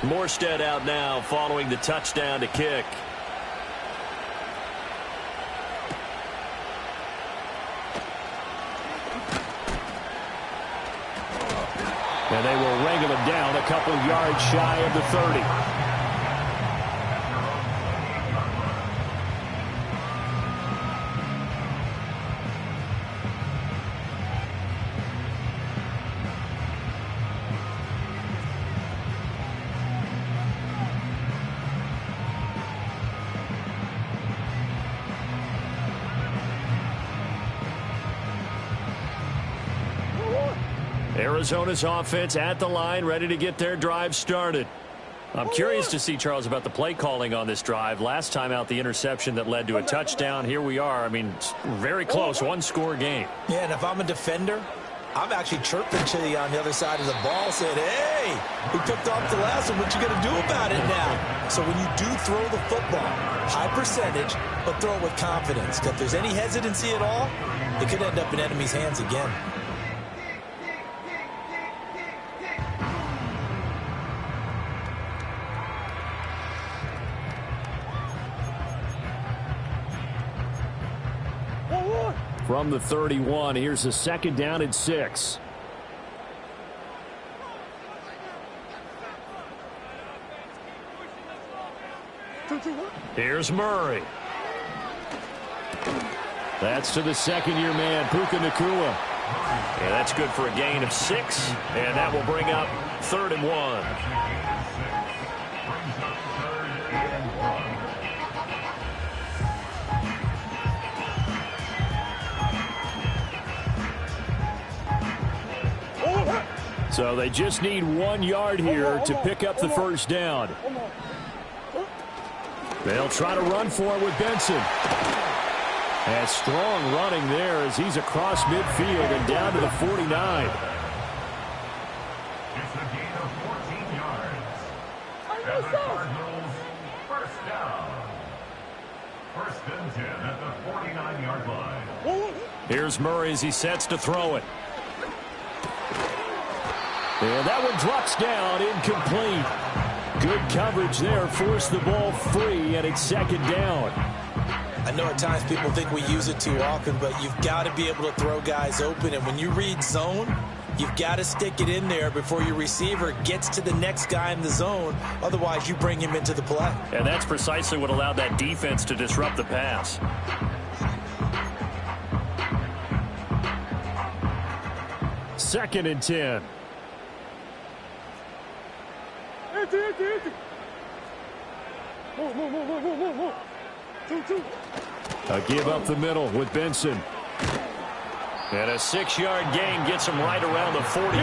Morstead out now following the touchdown to kick. And they will wrangle him down a couple yards shy of the 30. Arizona's offense at the line, ready to get their drive started. I'm curious to see, Charles, about the play calling on this drive. Last time out, the interception that led to a touchdown. Here we are. I mean, very close, one-score game. Yeah, and if I'm a defender, I'm actually chirping to you on the other side of the ball, saying, hey, we picked off the last one. What you going to do about it now? So when you do throw the football, high percentage, but throw it with confidence. If there's any hesitancy at all, it could end up in enemy's hands again. From the 31, here's a second down and 6. Here's Murray. That's to the second-year man, Puka Nacua. Yeah, that's good for a gain of 6, and that will bring up 3rd and 1. So they just need 1 yard here to pick up the first down. They'll try to run for it with Benson. And strong running there as he's across midfield and down to the 49. It's a gain of 14 yards. And the Cardinals, first down. 1st and 10 at the 49-yard line. Here's Murray as he sets to throw it. And that one drops down, incomplete. Good coverage there, forced the ball free, and it's 2nd down. I know at times people think we use it too often, but you've got to be able to throw guys open. And when you read zone, you've got to stick it in there before your receiver gets to the next guy in the zone. Otherwise, you bring him into the play. And that's precisely what allowed that defense to disrupt the pass. Second and 10. A give up the middle with Benson. And a 6-yard gain gets him right around the 43.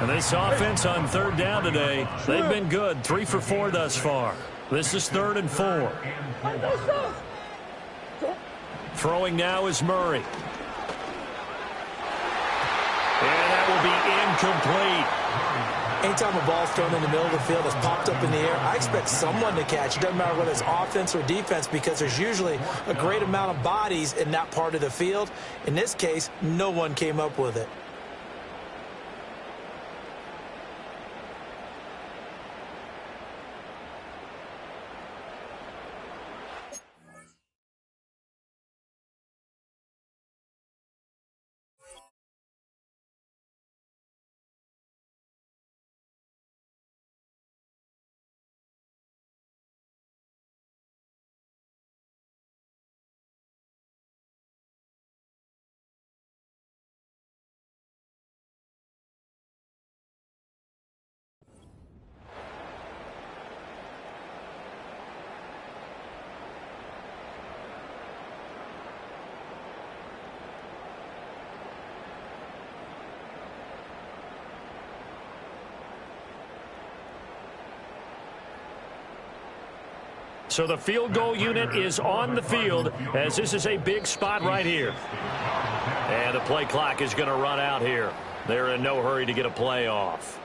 And this offense on 3rd down today, they've been good. 3 for 4 thus far. This is 3rd and 4. Throwing now is Murray. And that will be incomplete. Anytime a ball's thrown in the middle of the field, it's popped up in the air, I expect someone to catch. It doesn't matter whether it's offense or defense, because there's usually a great amount of bodies in that part of the field. In this case, no one came up with it. So the field goal unit is on the field as this is a big spot right here. And the play clock is going to run out here. They're in no hurry to get a play off.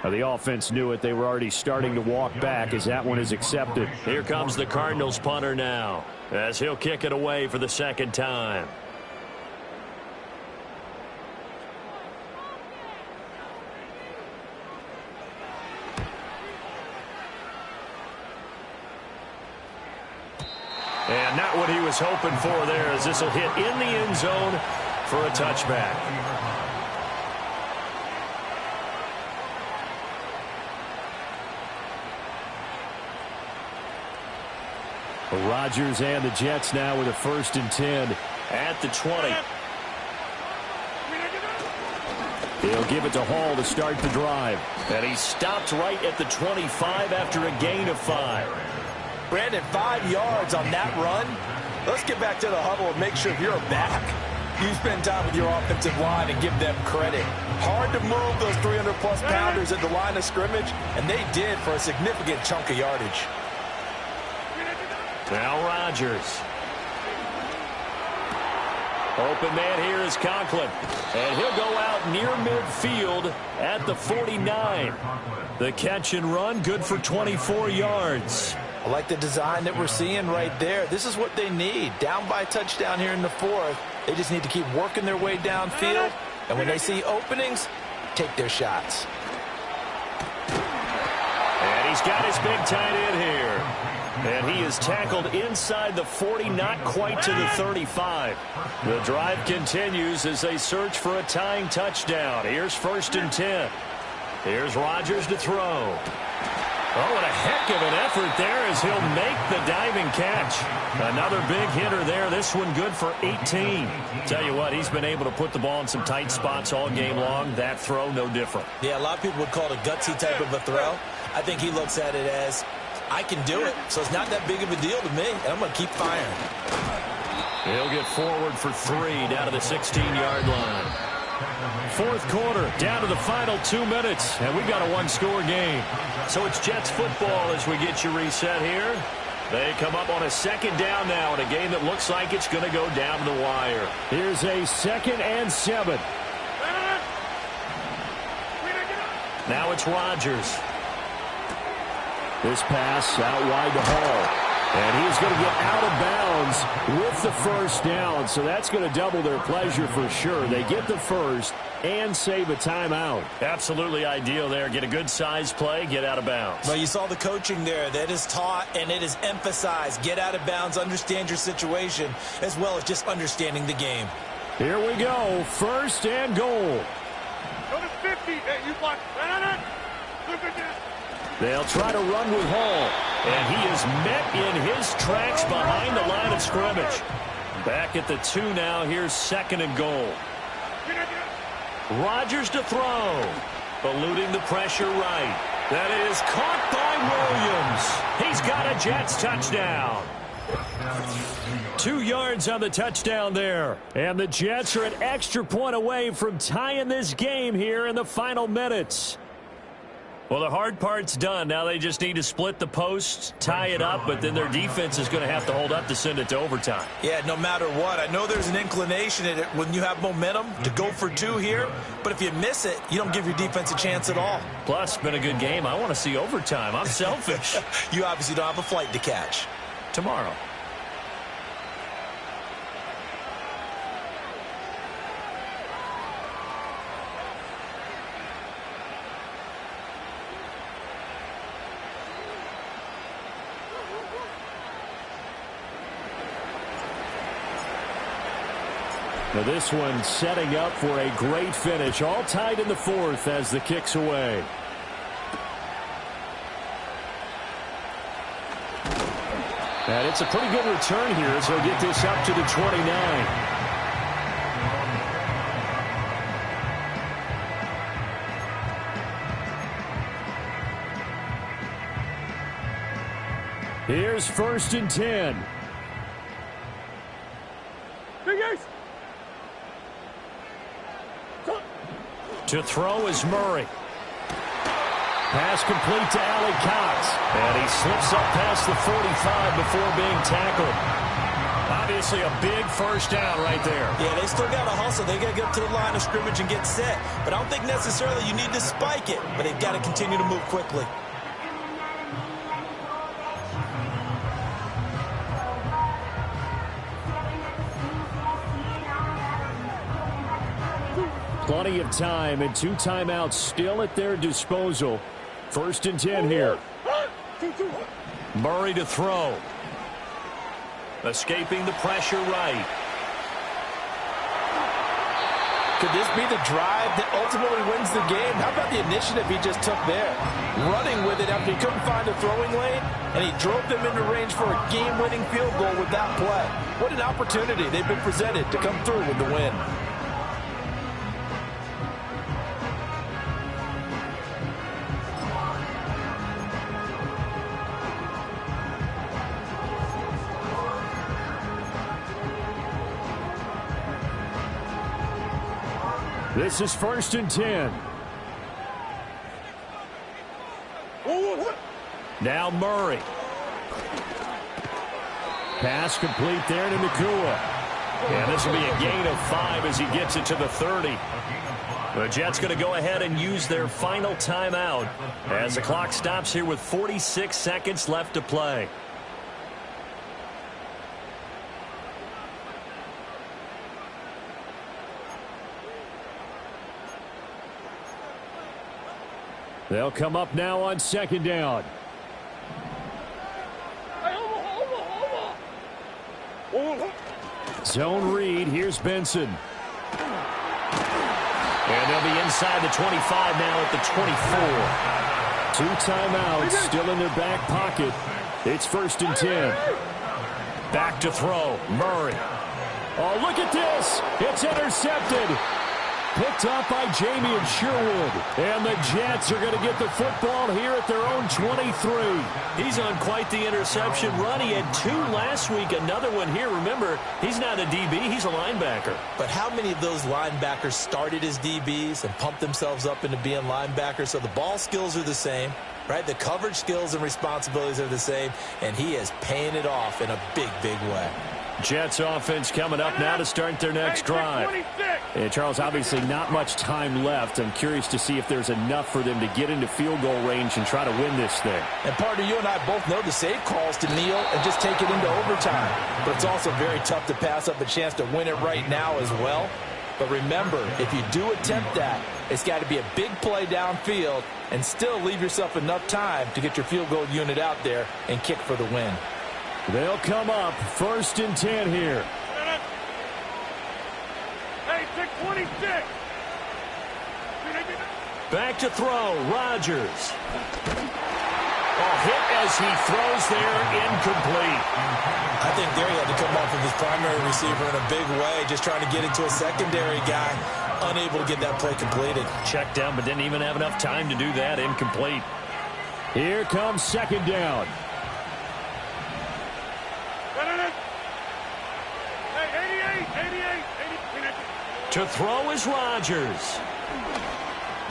Now the offense knew it. They were already starting to walk back as that one is accepted. Here comes the Cardinals punter now as he'll kick it away for the 2nd time. And not what he was hoping for there, as this will hit in the end zone for a touchback. Rodgers and the Jets now with a 1st and 10 at the 20. He'll give it to Hall to start the drive. And he stopped right at the 25 after a gain of 5. Brandon, 5 yards on that run. Let's get back to the huddle and make sure you're back. You spend time with your offensive line and give them credit. Hard to move those 300-plus pounders at the line of scrimmage, and they did for a significant chunk of yardage. Now Rodgers. Open man here is Conklin. And he'll go out near midfield at the 49. The catch and run, good for 24 yards. I like the design that we're seeing right there. This is what they need. Down by a touchdown here in the 4th. They just need to keep working their way downfield. And when they see openings, take their shots. And he's got his big tight end here. And he is tackled inside the 40, not quite to the 35. The drive continues as they search for a tying touchdown. Here's 1st and 10. Here's Rodgers to throw. Oh, what a heck of an effort there as he'll make the diving catch. Another big hitter there. This one good for 18. Tell you what, he's been able to put the ball in some tight spots all game long. That throw, no different. Yeah, a lot of people would call it a gutsy type of a throw. I think he looks at it as, I can do it, so it's not that big of a deal to me, and I'm going to keep firing. He'll get forward for 3 down to the 16-yard line. 4th quarter, down to the final 2 minutes, and we've got a 1-score game. So it's Jets football as we get you reset here. They come up on a 2nd down now in a game that looks like it's going to go down to the wire. Here's a 2nd and 7. Now it's Rodgers. This pass out wide to Hall. And he's going to get out of bounds with the 1st down. So that's going to double their pleasure for sure. They get the 1st and save a timeout. Absolutely ideal there. Get a good size play, get out of bounds. Well, you saw the coaching there. That is taught and it is emphasized. Get out of bounds, understand your situation, as well as just understanding the game. Here we go. 1st and goal. Go to 50. Hey, you block. Look at this. They'll try to run with Hall. And he is met in his tracks behind the line of scrimmage. Back at the 2 now. Here's 2nd and goal. Rodgers to throw. Eluding the pressure right. That is caught by Williams. He's got a Jets touchdown. 2 yards on the touchdown there. And the Jets are an extra point away from tying this game here in the final minutes. Well, the hard part's done. Now they just need to split the posts, tie it up, but then their defense is going to have to hold up to send it to overtime. Yeah, no matter what. I know there's an inclination in it when you have momentum to go for 2 here, but if you miss it, you don't give your defense a chance at all. Plus, it's been a good game. I want to see overtime. I'm selfish. You obviously don't have a flight to catch. Tomorrow. Now this one setting up for a great finish. All tied in the 4th as the kick's away. And it's a pretty good return here as he'll get this up to the 29. Here's 1st and 10. To throw is Murray. Pass complete to Allie Cox. And he slips up past the 45 before being tackled. Obviously a big 1st down right there. Yeah, they still got to hustle. They got to get up to the line of scrimmage and get set. But I don't think necessarily you need to spike it. But they've got to continue to move quickly. Plenty of time and 2 timeouts still at their disposal. 1st and 10 here. Murray to throw. Escaping the pressure right. Could this be the drive that ultimately wins the game? How about the initiative he just took there? Running with it after he couldn't find a throwing lane, and he drove them into range for a game-winning field goal with that play. What an opportunity they've been presented to come through with the win. This is 1st and 10. Now Murray. Pass complete there to Nakua. And this will be a gain of 5 as he gets it to the 30. The Jets going to go ahead and use their final timeout as the clock stops here with 46 seconds left to play. They'll come up now on 2nd down. Zone read. Here's Benson. And they'll be inside the 25 now at the 24. 2 timeouts still in their back pocket. It's 1st and 10. Back to throw. Murray. Oh, look at this. It's intercepted. Picked up by Jamie and Sherwood. And the Jets are going to get the football here at their own 23. He's on quite the interception run. He had 2 last week, another one here. Remember, he's not a DB, he's a linebacker. But how many of those linebackers started as DBs and pumped themselves up into being linebackers? So the ball skills are the same, right? The coverage skills and responsibilities are the same, and he is paying it off in a big, big way. Jets offense coming up now to start their next drive. And Charles, obviously not much time left. I'm curious to see if there's enough for them to get into field goal range and try to win this thing. And partner, you and I both know the save calls to kneel and just take it into overtime. But it's also very tough to pass up a chance to win it right now as well. But remember, if you do attempt that, it's got to be a big play downfield and still leave yourself enough time to get your field goal unit out there and kick for the win. They'll come up 1st and 10 here. Hey, 626. Back to throw. Rodgers. Oh, hit as he throws there, incomplete. I think there he had to come off of his primary receiver in a big way, just trying to get it to a secondary guy, unable to get that play completed. Checked down, but didn't even have enough time to do that. Incomplete. Here comes 2nd down. To throw is Rodgers.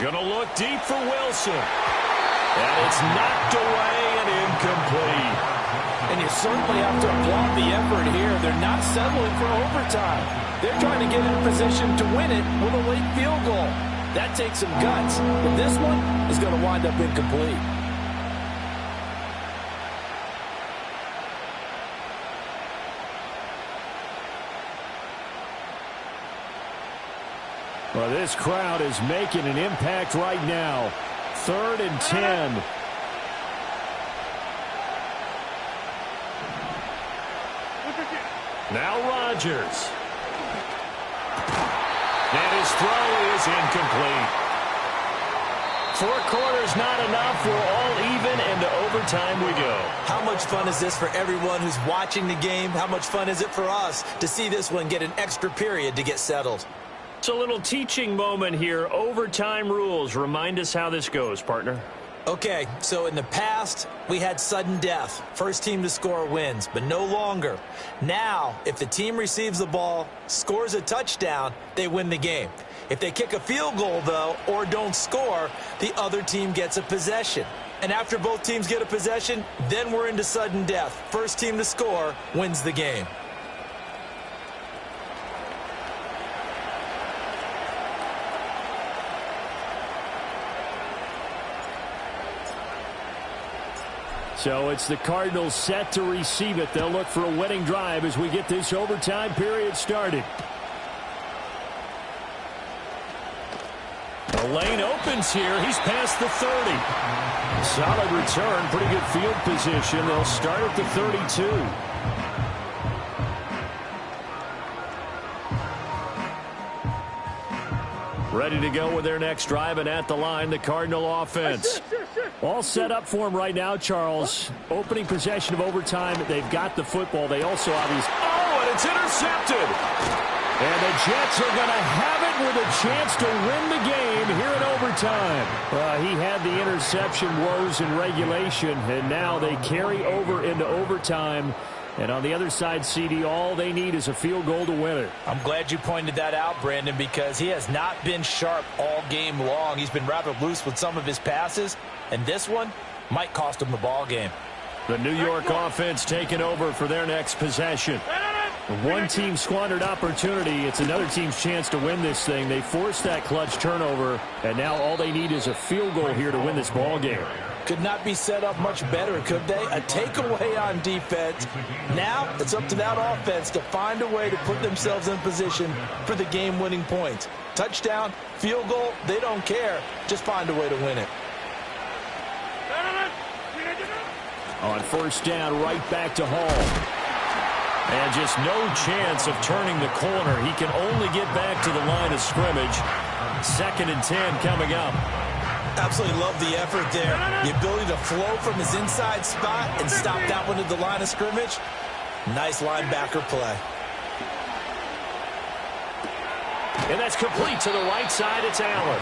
Gonna look deep for Wilson. And it's knocked away and incomplete. And you certainly have to applaud the effort here. They're not settling for overtime. They're trying to get in position to win it with a late field goal. That takes some guts. But this one is going to wind up incomplete. Well, this crowd is making an impact right now. 3rd and 10. Now Rodgers. And his throw is incomplete. 4 quarters not enough. We're all even, and to overtime we go. How much fun is this for everyone who's watching the game? How much fun is it for us to see this one get an extra period to get settled? It's a little teaching moment here. Overtime rules. Remind us how this goes, partner. Okay, so in the past, we had sudden death. First team to score wins, but no longer. Now, if the team receives the ball, scores a touchdown, they win the game. If they kick a field goal, though, or don't score, the other team gets a possession. And after both teams get a possession, then we're into sudden death. First team to score wins the game. So it's the Cardinals set to receive it. They'll look for a winning drive as we get this overtime period started. The lane opens here. He's past the 30. Solid return. Pretty good field position. They'll start at the 32. Ready to go with their next drive, and at the line, the Cardinal offense. All set up for them right now, Charles. Opening possession of overtime. They've got the football. They also obviously... Oh, and it's intercepted. And the Jets are going to have it with a chance to win the game here in overtime. He had the interception woes in regulation, and now they carry over into overtime. And on the other side, CD, all they need is a field goal to win it. I'm glad you pointed that out, Brandon, because he has not been sharp all game long. He's been rather loose with some of his passes, and this one might cost him the ball game. The New York offense taking over for their next possession. One team squandered opportunity. It's another team's chance to win this thing. They forced that clutch turnover, and now all they need is a field goal here to win this ball game. Could not be set up much better, could they? A takeaway on defense. Now it's up to that offense to find a way to put themselves in position for the game-winning points. Touchdown, field goal, they don't care. Just find a way to win it. On first down, right back to Hall. And just no chance of turning the corner. He can only get back to the line of scrimmage. 2nd and 10 coming up. Absolutely love the effort there. The ability to flow from his inside spot and stop that one at the line of scrimmage. Nice linebacker play. And that's complete to the right side. It's Allen.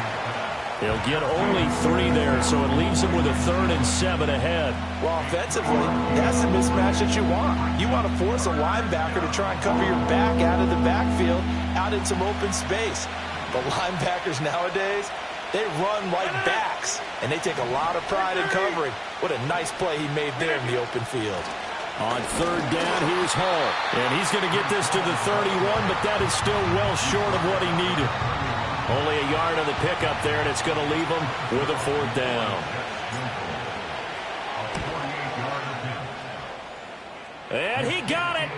He'll get only 3 there, so it leaves him with a 3rd and 7 ahead. Well, offensively, that's the mismatch that you want. You want to force a linebacker to try and cover your back out of the backfield, out in some open space. The linebackers nowadays, they run like backs, and they take a lot of pride in covering. What a nice play he made there in the open field. On 3rd down, here's Hall. And he's going to get this to the 31, but that is still well short of what he needed. Only a yard on the pickup there, and it's going to leave him with a 4th down. And he got it.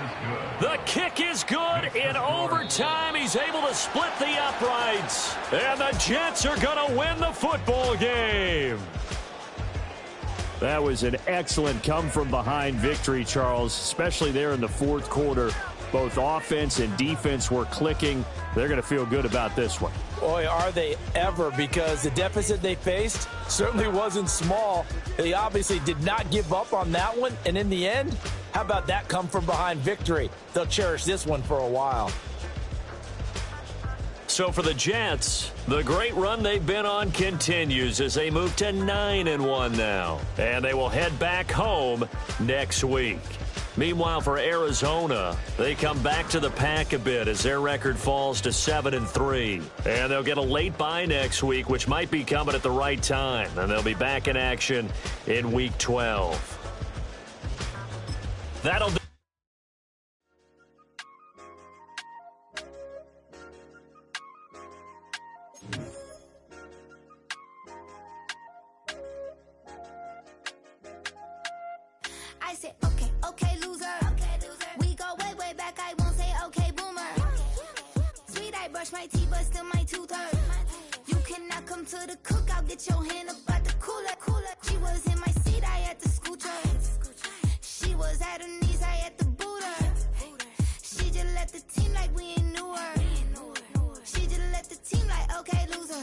The kick is good. In overtime, he's able to split the uprights. And the Jets are going to win the football game. That was an excellent come-from-behind victory, Charles, especially there in the 4th quarter. Both offense and defense were clicking. They're going to feel good about this one. Boy, are they ever, because the deficit they faced certainly wasn't small. They obviously did not give up on that one, and in the end, how about that come-from-behind victory? They'll cherish this one for a while. So for the Jets, the great run they've been on continues as they move to 9-1 now. And they will head back home next week. Meanwhile, for Arizona, they come back to the pack a bit as their record falls to 7-3. And they'll get a late bye next week, which might be coming at the right time. And they'll be back in action in Week 12. That'll do. I said, okay, loser. We go way back. I won't say okay, boomer. Sweet, I brush my teeth, but still my tooth hurt. You cannot come to the cookout, get your hand up at the cooler. She was in my seat, I had to scoot her. She was at her knees, I had to boot her. She just let the team like we ain't knew her. She just let the team like, okay, loser.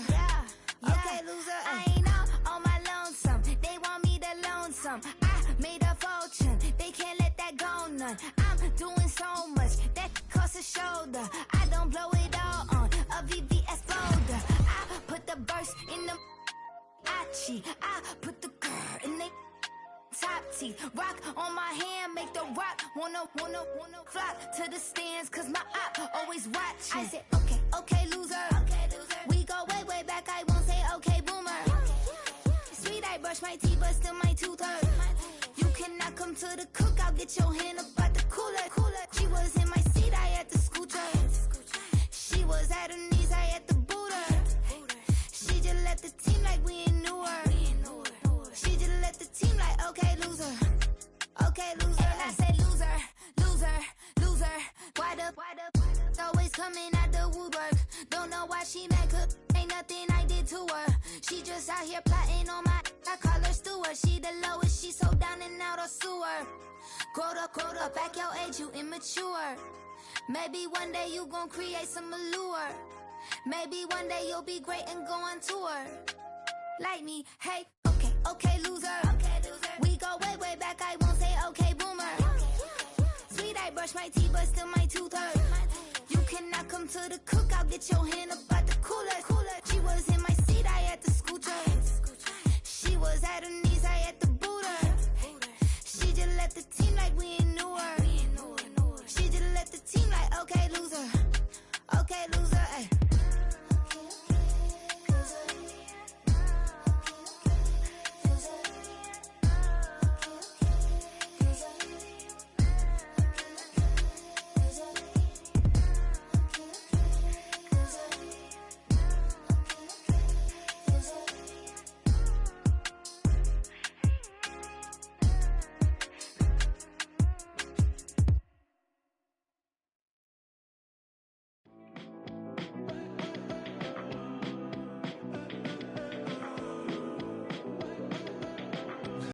Okay, loser. I ain't on my lonesome. They want me to loan some. I made a fortune. They can't let that go none. I'm doing so much that costs a shoulder. I don't blow it all on a VVS folder. I put the verse in the I put the girl in the top teeth. Rock on my hand, make the rock wanna flock to the stands, cause my op always watching. I said, okay, loser. We go way back, I won't say okay, boomer. Sweet, I brush my teeth, but still my tooth hurt. You cannot come to the cookout, get your hand up at the cooler. She was in my seat, I had to scoot her. She was at her knees, I had to boot her. She just let the team like we ain't knew her. She just let the team like, okay, loser. Okay, loser. And I said, loser. Why the always coming out the woodwork? Don't know why she mad, cause ain't nothing I did to her. She just out here plotting on my, I call her steward. She the lowest, she so down and out of sewer. Growed up, back your age, you immature. Maybe one day you gon' create some allure. Maybe one day you'll be great and go on tour. Like me, hey, okay, okay, loser. We go way, way back, I won't say okay, boomer. Sweet, I brush my teeth, but still my tooth hurt. You cannot come to the cook, I'll get your hand up.